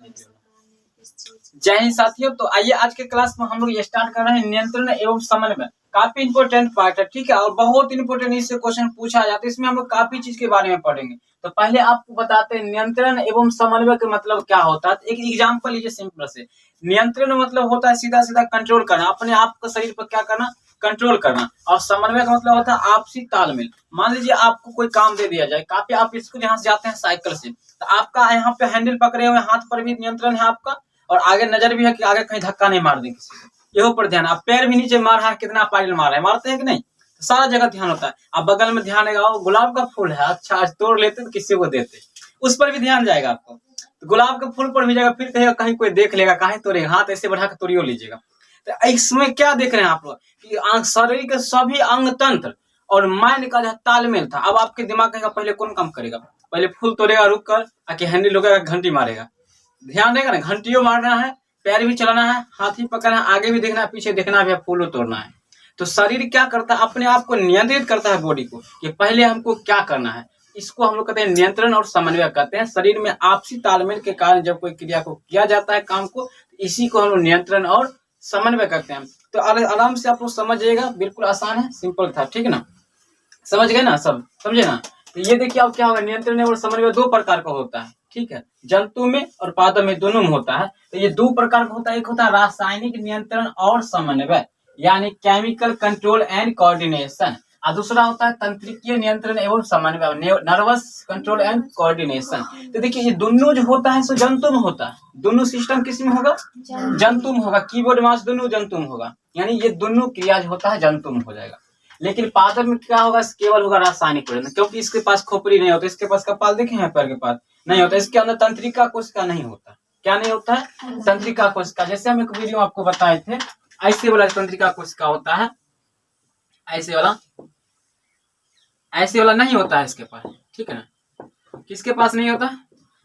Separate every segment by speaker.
Speaker 1: जय हिंद साथियों। तो आइए आज के क्लास में हम लोग ये स्टार्ट कर रहे हैं नियंत्रण एवं समन्वय। काफी इंपोर्टेंट पार्ट है, ठीक है, और बहुत इंपोर्टेंट इससे क्वेश्चन पूछा जाता है। इसमें हम लोग काफी चीज के बारे में पढ़ेंगे। तो पहले आपको बताते हैं नियंत्रण एवं समन्वय का मतलब क्या होता है। एक एग्जाम्पल लीजिए सिंपल से। नियंत्रण मतलब होता है सीधा सीधा कंट्रोल करना, अपने आप को शरीर पर क्या करना, कंट्रोल करना। और समन्वय का मतलब होता है आपसी तालमेल। मान लीजिए आपको कोई काम दे दिया जाए, काफी आप स्कूल यहाँ से जाते हैं साइकिल से, तो आपका यहाँ पे हैंडल पकड़े हुए हाथ पर भी नियंत्रण है आपका, और आगे नजर भी है कि आगे कहीं धक्का नहीं मार दे किसी को, ये ऊपर ध्यान। आप पैर भी नीचे मार रहा है, कितना पायरल मार रहे हैं, मारते हैं कि नहीं, तो सारा जगह ध्यान होता है। आप बगल में ध्यान रहेगा, गुलाब का फूल है, अच्छा आज तोड़ लेते तो किसी को देते, उस पर भी ध्यान जाएगा आपको। तो गुलाब के फूल पर भी जाएगा, फिर कहेगा कहीं कोई देख लेगा, कहीं तोड़ेगा, हाथ ऐसे बढ़ा के तोड़ियो लीजिएगा। तो इसमें क्या देख रहे हैं आप लोग कि शरीर के सभी अंग तंत्र और माइंड का जो तालमेल था। अब आपके दिमाग कहेगा पहले कौन काम करेगा, पहले फूल तोड़ेगा रुक कर, आके हैंडल होगा, घंटी मारेगा, ध्यान देगा ना, घंटियों मारना है, पैर भी चलाना है, हाथ भी पकड़ना है, आगे भी देखना है, पीछे देखना भी है, फूल तोड़ना है। तो शरीर क्या करता है, अपने आप को नियंत्रित करता है बॉडी को कि पहले हमको क्या करना है। इसको हम लोग कहते हैं नियंत्रण और समन्वय कहते हैं। शरीर में आपसी तालमेल के कारण जब कोई क्रिया को किया जाता है काम को, इसी को हम लोग नियंत्रण और समन्वय करते हैं। तो आराम से आप लोग समझिएगा, बिल्कुल आसान है, सिंपल था, ठीक है ना, समझ गए ना, सब समझे ना। तो ये देखिए अब क्या होगा, नियंत्रण और समन्वय दो प्रकार का होता है, ठीक है, जंतु में और पादप में दोनों में होता है। तो ये दो प्रकार का होता है, एक होता है रासायनिक नियंत्रण और समन्वय यानी केमिकल कंट्रोल एंड कोऑर्डिनेशन, और दूसरा होता है तंत्रिकीय नियंत्रण एवं समन्वय नर्वस कंट्रोल एंड कोऑर्डिनेशन। तो देखिए ये दोनों जो होता है सो जंतु में होता है। दोनों सिस्टम किस में होगा, जंतु में होगा। कीबोर्ड माउस दोनों जंतु में होगा, यानी ये दोनों क्रिया जो होता है जंतु में हो जाएगा। लेकिन पादप में क्या होगा, केवल होगा रासायनिक प्रजनन, क्योंकि इसके पास खोपड़ी नहीं होता, इसके पास कपाल देखे हैं पैर के पास नहीं होता, इसके अंदर तंत्रिका कोशिका नहीं होता। क्या नहीं होता है, तंत्रिका कोशिका। जैसे हम एक वीडियो आपको बताए थे, ऐसे वाला तंत्रिका कोशिका होता है, ऐसे वाला नहीं होता है इसके पास, ठीक है ना। किसके पास नहीं होता,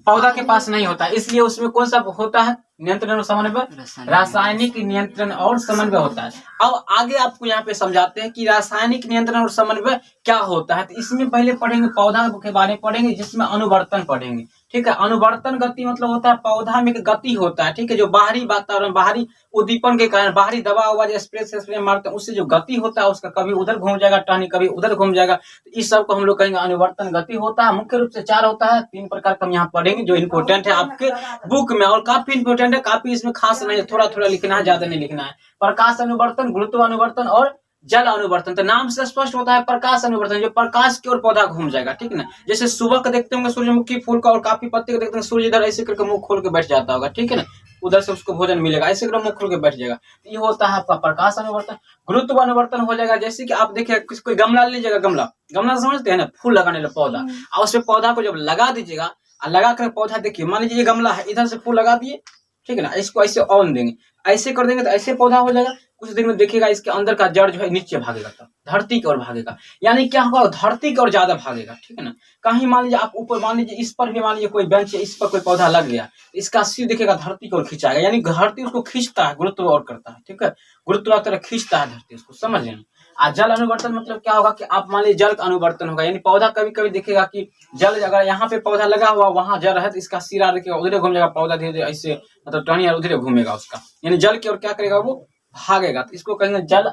Speaker 1: पौधा के पास नहीं होता, इसलिए उसमें कौन सा होता है, नियंत्रण और समन्वय, रासायनिक नियंत्रण और समन्वय होता है। अब आगे आपको यहाँ पे समझाते हैं कि रासायनिक नियंत्रण और समन्वय क्या होता है। तो इसमें पहले पढ़ेंगे पौधा के बारे में पढ़ेंगे, जिसमें अनुवर्तन पढ़ेंगे, ठीक है। अनुवर्तन गति मतलब होता है पौधा में एक गति होता है, ठीक है, जो बाहरी वातावरण, बाहरी उद्दीपन के कारण, बाहरी दवा हुआ जो स्प्रे मारते हैं, उससे जो गति होता है उसका कभी उधर घूम जाएगा टहनी, कभी उधर घूम जाएगा। तो इस सब को हम लोग कहेंगे अनुवर्तन गति होता है। मुख्य रूप से 4 होता है, 3 प्रकार का हम यहाँ पढ़ेंगे जो इम्पोर्टेंट है आपके बुक में, और काफी इंपोर्टेंट है, काफी इसमें खास नहीं है, थोड़ा थोड़ा लिखना है, ज्यादा नहीं लिखना है। प्रकाश अनुवर्तन, गुरुत्व अनुवर्तन और जल अनुवर्तन। तो नाम से स्पष्ट होता है प्रकाश अनुवर्तन, जो प्रकाश की ओर पौधा घूम जाएगा, ठीक है ना। जैसे सुबह को देखते होंगे सूर्यमुखी फूल का, और काफी पत्ते को देखते हैं सूर्य इधर ऐसे करके मुंह खोल के बैठ जाता होगा, ठीक है ना, उधर से उसको भोजन मिलेगा, ऐसे करके मुंह खोल के बैठ जाएगा। तो ये होता है आपका प्रकाश अनुवर्तन। गुरुत्व अनुवर्तन हो जाएगा, जैसे कि आप देखिए कोई गमला लीजिएगा, गमला समझते हैं ना, फूल लगाने वाला पौधा, और उसमें पौधा को जब लगा दीजिएगा, लगा कर पौधा देखिए, मान लीजिए ये गमला है, इधर से फूल लगा दिए, ठीक है ना, इसको ऐसे ऑन देंगे, ऐसे कर देंगे तो ऐसे पौधा हो जाएगा। कुछ दिन में देखिएगा इसके अंदर का जड़ जो है नीचे भागेगा, तब धरती की ओर भागेगा, यानी क्या होगा, धरती की ओर ज्यादा भागेगा, ठीक है ना। कहीं मान लीजिए आप ऊपर, मान लीजिए इस पर भी, मान लीजिए कोई बेंच है, इस पर कोई पौधा लग गया, इसका सिर देखिएगा धरती की ओर खिंचाएगा, यानी धरती उसको खींचता है, गुरुत्व और करता है, ठीक है, गुरुत्व तरह खींचता है धरती उसको, समझ लेना। आज जल अनुवर्तन मतलब क्या होगा कि आप मान लीजिए जल का अनुवर्तन होगा, यानी पौधा कभी कभी देखिएगा कि जल, अगर यहाँ पे पौधा लगा हुआ वहां जल है, तो इसका सिरा देखिएगा उधर घूम जाएगा, पौधा धीरे धीरे ऐसे मतलब टहनी उधर घूमेगा उसका, यानी जल की ओर क्या करेगा, वो भागेगा। तो इसको कहेंगे जल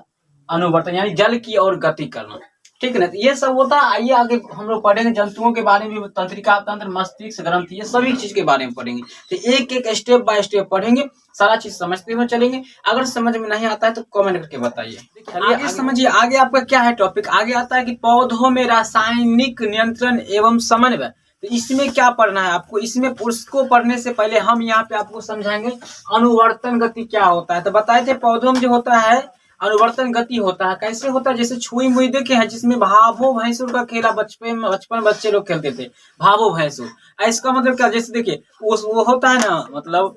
Speaker 1: अनुवर्तन, यानी जल की ओर गति करना, ठीक है ना। तो ये सब होता है। आइए आगे हम लोग पढ़ेंगे जंतुओं के बारे में, तंत्रिका तंत्र, मस्तिष्क, ग्रंथि, ये सभी चीज के बारे में पढ़ेंगे। तो एक एक स्टेप बाय स्टेप पढ़ेंगे, सारा चीज समझते हुए चलेंगे। अगर समझ में नहीं आता है तो कमेंट करके बताइए। आगे समझिए, आगे आपका क्या है टॉपिक, आगे आता है कि पौधों में रासायनिक नियंत्रण एवं समन्वय। तो इसमें क्या पढ़ना है आपको, इसमें उसको पढ़ने से पहले हम यहाँ पे आपको समझाएंगे अनुवर्तन गति क्या होता है। तो बताए थे पौधों में जो होता है अनुवर्तन गति होता है, कैसे होता है, जैसे छुई मुई देखे हैं, जिसमें भाभो भैंसुर का खेला बचपन बच्चे लोग खेलते थे, भाभो भैंसुर। इसका मतलब क्या, जैसे देखिए वो होता है ना, मतलब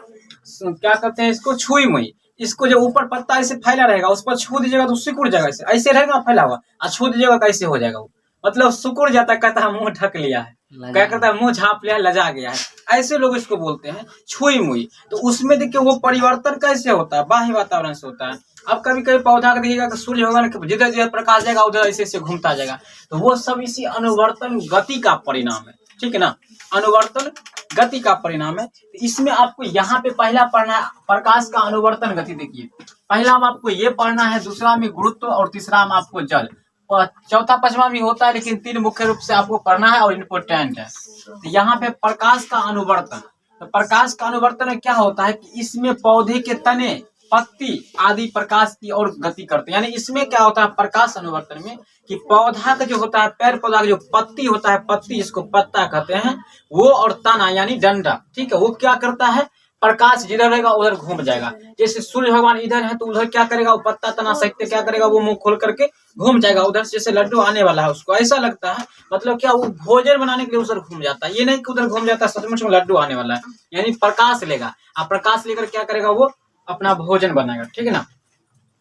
Speaker 1: क्या कहते हैं इसको, छुई मुई। इसको जो ऊपर पत्ता ऐसे फैला रहेगा, उस पर छू दीजिएगा तो सिकुड़ जाएगा, ऐसे रहेगा फैला हुआ, और छू दीजिएगा कैसे हो जाएगा, वो मतलब सिकुड़ जाता है, कहता है मुंह ढक लिया है, क्या करता है, मुंह झाँप लिया, लजा गया है, ऐसे लोग इसको बोलते हैं छुई मुई। तो उसमें देखिए वो परिवर्तन कैसे होता है, बाह्य वातावरण से होता है। अब कभी कभी पौधा का देखिएगा कि सूर्य होगा ना, जिधर जिधर प्रकाश जाएगा उधर ऐसे ऐसे घूमता जाएगा, तो वो सब इसी अनुवर्तन गति का परिणाम है, ठीक है ना। अनुवर्तन गति का परिणाम है। तो इसमें आपको यहाँ पे पहला पढ़ना है प्रकाश का अनुवर्तन गति। देखिए पहला में आपको ये पढ़ना है, दूसरा में गुरुत्व और तीसरा में आपको जल, और चौथा पांचवा भी होता है, लेकिन 3 मुख्य रूप से आपको पढ़ना है और इम्पोर्टेंट है। तो यहाँ पे प्रकाश का अनुवर्तन, तो प्रकाश का अनुवर्तन में क्या होता है कि इसमें पौधे के तने, पत्ती आदि प्रकाश की और गति करते हैं। यानी इसमें क्या होता है प्रकाश अनुवर्तन में कि पौधा का जो होता है, पेड़ पौधा का जो पत्ती होता है, पत्ती जिसको पत्ता कहते हैं, वो और तना यानी डंडा, ठीक है, वो क्या करता है प्रकाश जिधर रहेगा उधर घूम जाएगा। जैसे सूर्य भगवान इधर है तो उधर क्या करेगा, वो पत्ता तना सहित क्या करेगा, वो मुंह खोल करके घूम जाएगा उधर से, जैसे लड्डू आने वाला है उसको ऐसा लगता है। मतलब क्या, वो भोजन बनाने के लिए उधर घूम जाता है, ये नहीं कि उधर घूम जाता है सचमुच में लड्डू आने वाला है। यानी प्रकाश लेगा, आप प्रकाश लेकर क्या करेगा, वो अपना भोजन बनाएगा, ठीक है ना,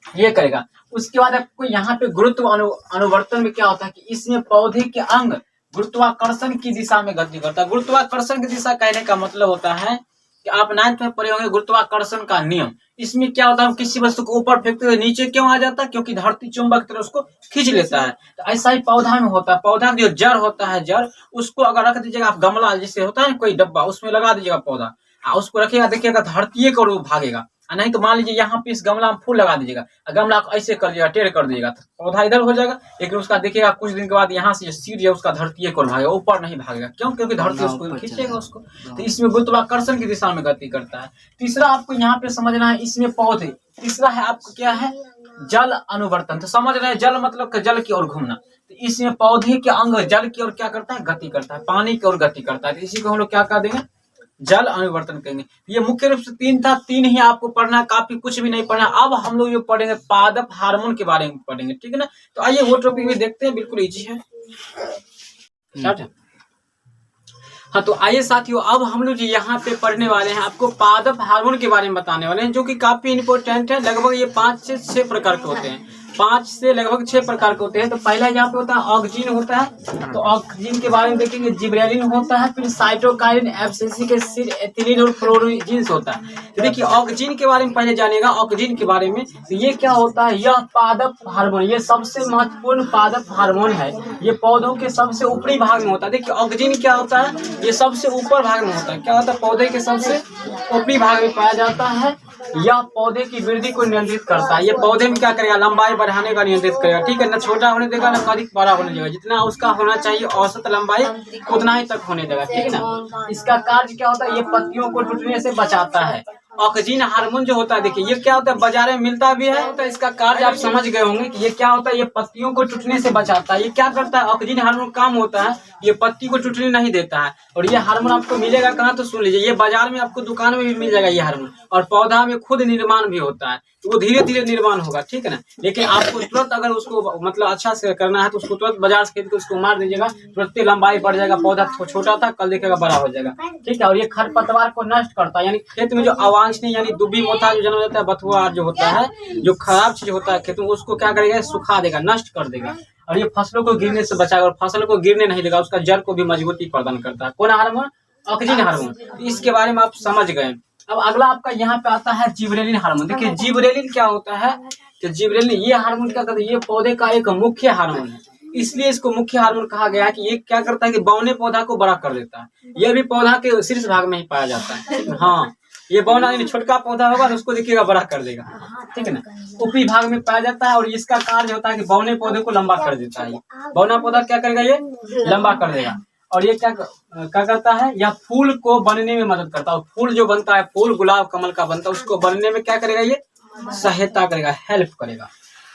Speaker 1: ये करेगा। उसके बाद आपको यहाँ पे गुरुत्व अनुवर्तन में क्या होता है कि इसमें पौधे के अंग गुरुत्वाकर्षण की दिशा में गति करता है। गुरुत्वाकर्षण की दिशा कहने का मतलब होता है कि आप 9th में पढ़े होंगे गुरुत्वाकर्षण का नियम। इसमें क्या होता है, हम किसी वस्तु को ऊपर फेंकते हुए नीचे क्यों आ जाता है, क्योंकि धरती चुंबक की तरह उसको खींच लेता है। तो ऐसा ही पौधा में होता है, पौधा का जो जड़ होता है, जड़ उसको अगर रख दीजिएगा आप, गमला जैसे होता है कोई डब्बा, उसमें लगा दीजिएगा पौधा, उसको रखिएगा, देखिएगा धरती को वो भागेगा। नहीं तो मान लीजिए यहाँ पे इस गमला में फूल लगा दीजिएगा, गमला को ऐसे कर दीजिएगा, टेढ़ कर दीजिएगा, पौधा इधर हो जाएगा, लेकिन उसका देखिएगा कुछ दिन के बाद यहाँ से सीट है उसका धरती को भागेगा, ऊपर नहीं भागेगा। क्यों, क्योंकि धरती उसको खींचेगा उसको। तो इसमें गुरुत्वाकर्षण की दिशा में गति करता है। तीसरा आपको यहाँ पे समझना है, इसमें पौधे, तीसरा है आपको क्या है, जल अनुवर्तन। तो समझ रहे हैं, जल मतलब जल की ओर घूमना। तो इसमें पौधे के अंग जल की ओर क्या करता है, गति करता है, पानी की ओर गति करता है। तो इसी को हम लोग क्या कह देंगे, जल अनुवर्तन कहेंगे। ये मुख्य रूप से 3 था, 3 ही आपको पढ़ना है, काफी कुछ भी नहीं पढ़ना। अब हम लोग ये पढ़ेंगे पादप हार्मोन के बारे में पढ़ेंगे, ठीक है ना। तो आइए वो टॉपिक भी देखते हैं, बिल्कुल इजी है। हाँ तो आइए साथियों, अब हम लोग यहाँ पे पढ़ने वाले हैं, आपको पादप हार्मोन के बारे में बताने वाले हैं, जो कि काफी इंपॉर्टेंट है। लगभग ये 5 से 6 प्रकार के होते हैं, 5 से लगभग 6 प्रकार के होते हैं। तो पहला यहाँ पे होता है ऑक्सीजन होता है, तो ऑक्सीजन के बारे में देखेंगे। जिब्रेलिन होता है, फिर साइटोकाइनिन, एब्सिसिक एसिड, एथिलीन और फ्लोरोजिन्स होता है। तो देखिए ऑक्सीजन के बारे में पहले जानिएगा, ऑक्सीजन के बारे में। तो ये क्या होता है, यह पादप हार्मोन, ये सबसे महत्वपूर्ण पादप हार्मोन है। ये पौधों के सबसे ऊपरी भाग में होता है। देखिए ऑक्सीजन क्या होता है, ये सबसे ऊपर भाग में होता है। क्या होता है, पौधे के सबसे ऊपरी भाग में पाया जाता है। यह पौधे की वृद्धि को नियंत्रित करता है। ये पौधे में क्या करेगा, लंबाई बढ़ाने का नियंत्रित करेगा, ठीक है ना। छोटा होने देगा ना अधिक बड़ा होने देगा, जितना उसका होना चाहिए औसत लंबाई उतना ही तक होने देगा, ठीक है ना। इसका कार्य क्या होता है, ये पत्तियों को टूटने से बचाता है। ऑक्सीजन हार्मोन जो होता है, देखिए ये क्या होता है, बाजार में मिलता भी है, तो इसका कार्य आप समझ गए होंगे कि ये क्या होता है, ये पत्तियों को टूटने से बचाता है। ये क्या करता है, ऑक्सीजन हार्मोन काम होता है, ये पत्ती को टूटने नहीं देता है। और ये हार्मोन आपको मिलेगा कहाँ, तो सुन लीजिए, ये बाजार में आपको दुकान में भी मिल जाएगा ये हार्मोन। और पौधा में खुद निर्माण भी होता है, तो वो धीरे धीरे निर्माण होगा, ठीक है ना। लेकिन आपको तुरंत अगर उसको मतलब अच्छा से करना है तो उसको तुरंत बाजार से खरीद के उसको मार दीजिएगा, तुरंत लंबाई बढ़ जाएगा। पौधा छोटा था, कल देखेगा बड़ा हो जाएगा, ठीक है। और ये खरपतवार को नष्ट करता है, यानी खेत में जो अवांछनीय यानी दुबी मोथा जो जन्म जाता है, बथुआ जो होता है, जो खराब चीज होता है खेत में, उसको क्या करेगा, सुखा देगा, नष्ट कर देगा। और ये फसलों को गिरने से बचाएगा, और फसल को गिरने नहीं देगा, उसका जड़ को भी मजबूती प्रदान करता है। कौन हार्मोन, ऑक्सीजन हार्मोन। इसके बारे में आप समझ गए। अब अगला आपका यहाँ पे आता है जिब्रेलिन हार्मोन। देखिए जिब्रेलिन क्या होता है, तो जिब्रेलिन ये हार्मोन क्या करता है, ये पौधे का एक मुख्य हार्मोन है, इसलिए इसको मुख्य हार्मोन कहा गया है कि ये क्या करता है कि बौने पौधा को बड़ा कर देता है। यह भी पौधा के शीर्ष भाग में ही पाया जाता है। हाँ, ये बौना यानी छोटका पौधा होगा तो उसको देखिएगा बड़ा कर देगा, ठीक है ना। ऊपरी भाग में पाया जाता है, और इसका कार्य होता है कि बौने पौधे को लंबा कर देता है। बौना पौधा क्या करेगा, ये लंबा कर देगा। और ये क्या करता है, यह फूल को बनने में मदद करता है। फूल जो बनता है, फूल गुलाब कमल का बनता है, उसको बनने में क्या करेगा, ये सहायता करेगा, हेल्प करेगा।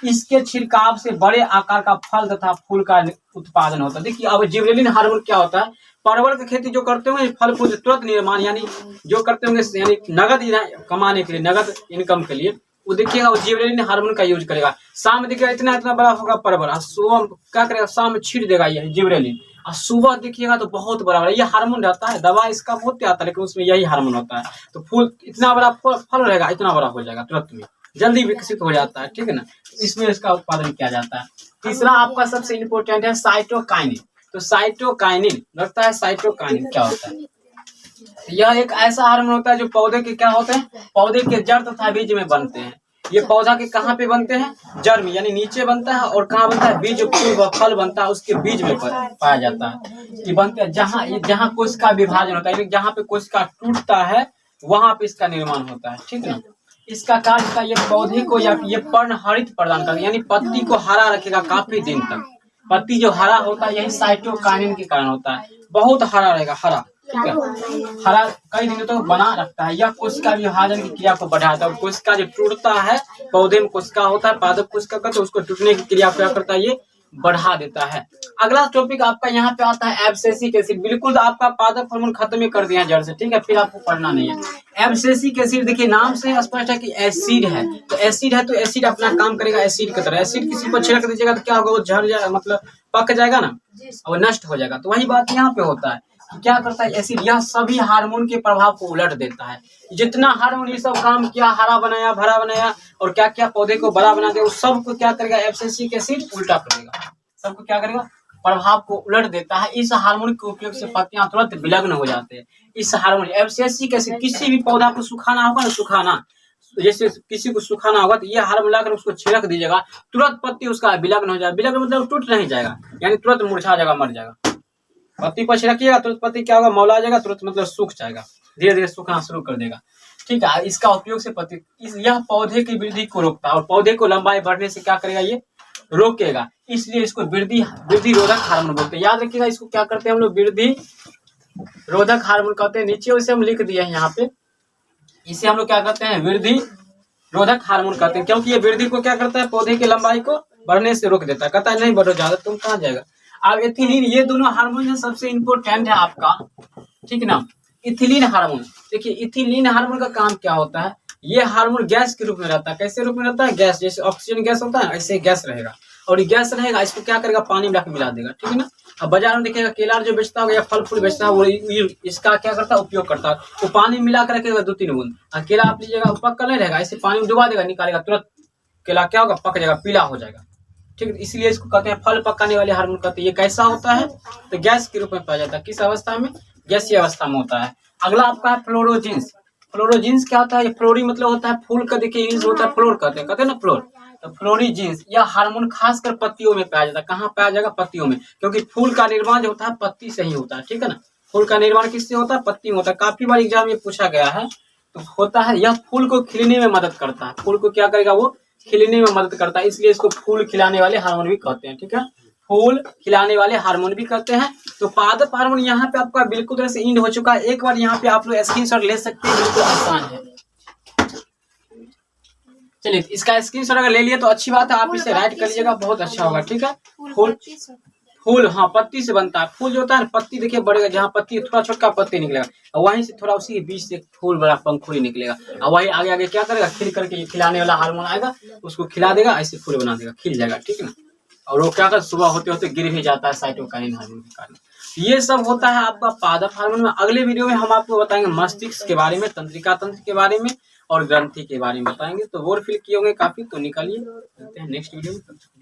Speaker 1: इसके छिड़काव से बड़े आकार का फल तथा फूल का उत्पादन होता है। देखिए अब जिब्रेलिन हार्मोन क्या होता है, परवल की खेती जो करते होंगे, फल फूल तुरंत निर्माण यानी जो करते होंगे, यानी नगद कमाने के लिए, नगद इनकम के लिए, वो देखिएगा वो जिब्रेलिन हार्मोन का यूज करेगा। शाम देखिएगा इतना इतना बड़ा होगा परवल, सुबह क्या करेगा, शाम में छीट देगा ये जिब्रेलिन, और सुबह देखिएगा तो बहुत बड़ा बड़ा ये हार्मोन रहता है। दवा इसका बहुत आता है, लेकिन उसमें यही हार्मोन होता है। तो फूल इतना बड़ा फल रहेगा, इतना बड़ा हो जाएगा तुरंत में, जल्दी विकसित हो जाता है, ठीक है ना। इसमें इसका उत्पादन किया जाता है। तीसरा आपका सबसे इम्पोर्टेंट है साइटोकाइनिन। तो साइटोकाइनिन लगता है, साइटोकाइनिन क्या होता है, यह एक ऐसा हार्मोन होता है जो पौधे के क्या होते हैं, पौधे के जड़ तथा बीज में बनते हैं। ये पौधा के कहाँ पे बनते हैं? जड़ में, यानी नीचे बनता है। और कहाँ बनता है? बीज, फूल व फल बनता है उसके बीज में पाया जाता है। ये बनते हैं जहाँ कोशिका विभाजन होता है, जहाँ पे कोशिका टूटता है वहां पे इसका निर्माण होता है, ठीक है ना। इसका कार्य का ये पौधे को या ये पर्णहरित प्रदान करता है, यानी पत्ती को हरा रखेगा काफी दिन तक। पत्ती जो हरा होता है यही साइटोकाइनिन के कारण होता है, बहुत हरा रहेगा, हरा, ठीक है। हरा कई दिनों तक तो बना रखता है। यह कोशिका विभाजन की क्रिया को बढ़ाता है। और कोशिका जो टूटता है, पौधे में कोशिका होता है, पादप कोशिका का, तो उसको टूटने की क्रिया क्या करता है? ये बढ़ा देता है। अगला टॉपिक आपका यहाँ पे आता है एब्सिसिक एसिड। बिल्कुल आपका पादप हार्मोन खत्म ही कर दिया जड़ से, ठीक है, फिर आपको पढ़ना नहीं है। एब्सिसिक एसिड देखिए नाम से स्पष्ट है कि एसिड है, तो एसिड है तो एसिड अपना काम करेगा एसिड की तरह। एसिड किसी पर छिड़क दीजिएगा तो क्या होगा? वो झड़ जाएगा, मतलब पक जाएगा ना, और नष्ट हो जाएगा। तो वही बात यहाँ पे होता है। क्या करता है एसिड? यह सभी हार्मोन के प्रभाव को उलट देता है। जितना हार्मोन ये सब काम किया, हरा बनाया, भरा बनाया और क्या क्या पौधे को बड़ा बना दिया, उस सबको क्या करेगा? एब्सिसिक एसिड उल्टा करेगा, सबको क्या करेगा? प्रभाव को उलट देता है। इस हार्मोन के उपयोग से पत्तियां तुरंत विलग्न हो जाते हैं। इस हार्मोन एब्सिसिक एसिड, किसी भी पौधा को सुखाना होगा ना, सुखाना, जैसे किसी को सुखाना होगा तो ये हार्मोन लाकर उसको छिड़क दीजिएगा, तुरंत पत्ती उसका विलग्न हो जाएगा। विलग्न मतलब टूट नहीं जाएगा, यानी तुरंत मुरझा जाएगा, मर जाएगा। पत्ती पर छिड़किएगा तुरंत पत्ती क्या होगा? मौला जाएगा, तुरंत मतलब सूख जाएगा, धीरे धीरे सूखना शुरू कर देगा, ठीक है। इसका उपयोग से पत्ती, यह पौधे की वृद्धि को रोकता है और पौधे को लंबाई बढ़ने से क्या करेगा? ये रोकेगा। इसलिए इसको वृद्धि रोधक हार्मोन बोलते हैं। याद रखिएगा, इसको क्या करते हैं हम लोग? वृद्धि रोधक हार्मोन कहते हैं। नीचे उसे हम लिख दिए हैं यहाँ पे, इसे हम लोग क्या करते हैं? वृद्धि रोधक हार्मोन कहते हैं, क्योंकि ये वृद्धि को क्या करता है? पौधे की लंबाई को बढ़ने से रोक देता है। कहता है नहीं बढ़ो ज्यादा, तुम कहाँ जाएगा। अब इथिलीन, ये दोनों हार्मोन सबसे इम्पोर्टेंट है आपका, ठीक ना। इथिलीन हार्मोन, देखिए इथिलीन हार्मोन का काम क्या होता है? ये हार्मोन गैस के रूप में रहता है। कैसे रूप में रहता है? गैस, जैसे ऑक्सीजन गैस होता है ऐसे गैस रहेगा। और ये गैस रहेगा, इसको क्या करेगा? पानी में लाकर मिला देगा, ठीक है ना। अब बाजार में देखिएगा केला जो बेचता होगा या फल फूल बेचता है, वो इसका क्या करता है? उपयोग करता है। वो पानी में मिला कर रखेगा 2-3 बूंद, और केला आप लीजिएगा पक कर नहीं रहेगा, ऐसे पानी में डुबा देगा, निकालेगा, तुरंत केला क्या होगा? पक जाएगा, पीला हो जाएगा, ठीक है। इसलिए इसको कहते हैं फल पकाने वाले हार्मोन कहते हैं। ये कैसा होता है? तो गैस के रूप में पाया जाता है। किस अवस्था में? गैसीय अवस्था में होता है। अगला आपका है फ्लोरोजिन्स। फ्लोरोजिन्स क्या होता है? ये फ्लोरी मतलब होता है फूल का, देखिए इंग्लिश होता है फ्लोर, कहते हैं ना फ्लोर। तो फ्लोरीजिन्स यह हार्मोन खासकर पत्तियों में पाया जाता है। कहाँ पाया जाएगा? पत्तियों में, क्योंकि फूल का निर्माण जो होता है पत्ती से ही होता है, ठीक है ना। फूल का निर्माण किससे होता है? पत्ती में होता है। काफी बार एग्जाम में पूछा गया है, तो होता है यह फूल को खिलने में मदद करता है। फूल को क्या करेगा? वो खिलने में मदद करता है, इसलिए इसको फूल खिलाने वाले हार्मोन भी कहते हैं, ठीक है। फूल खिलाने वाले हार्मोन भी कहते हैं। तो पादप हार्मोन यहाँ पे आपका बिल्कुल तरह से इंड हो चुका है। एक बार यहाँ पे आप लोग स्क्रीनशॉट ले सकते हैं, बिल्कुल आसान है। चलिए इसका स्क्रीनशॉट अगर ले लिए तो अच्छी बात है, आप इसे राइट कर लीजिएगा, बहुत अच्छा होगा, ठीक है। फूल हाँ पत्ती से बनता है। फूल जो होता है पत्ती देखिए बढ़ेगा, जहाँ पत्ती थोड़ा छोटा पत्ती निकलेगा, और वहीं से थोड़ा उसी के बीच से फूल बड़ा पंखुड़ी निकलेगा, और वही आगे आगे क्या करेगा? खिल करके खिलाने वाला हार्मोन आएगा, उसको खिला देगा, ऐसे फूल बना देगा, खिल जाएगा, ठीक है ना। और वो क्या कर सुबह होते होते गिर भी जाता है साइटोकाइनिन हार्मोन के कारण। ये सब होता है आपका पादप हार्मोन में। अगले वीडियो में हम आपको बताएंगे मस्तिष्क के बारे में, तंत्रिका तंत्र के बारे में और ग्रंथि के बारे में बताएंगे। तो बोर फील किए होंगे काफी, तो निकालिए, मिलते हैं नेक्स्ट वीडियो में।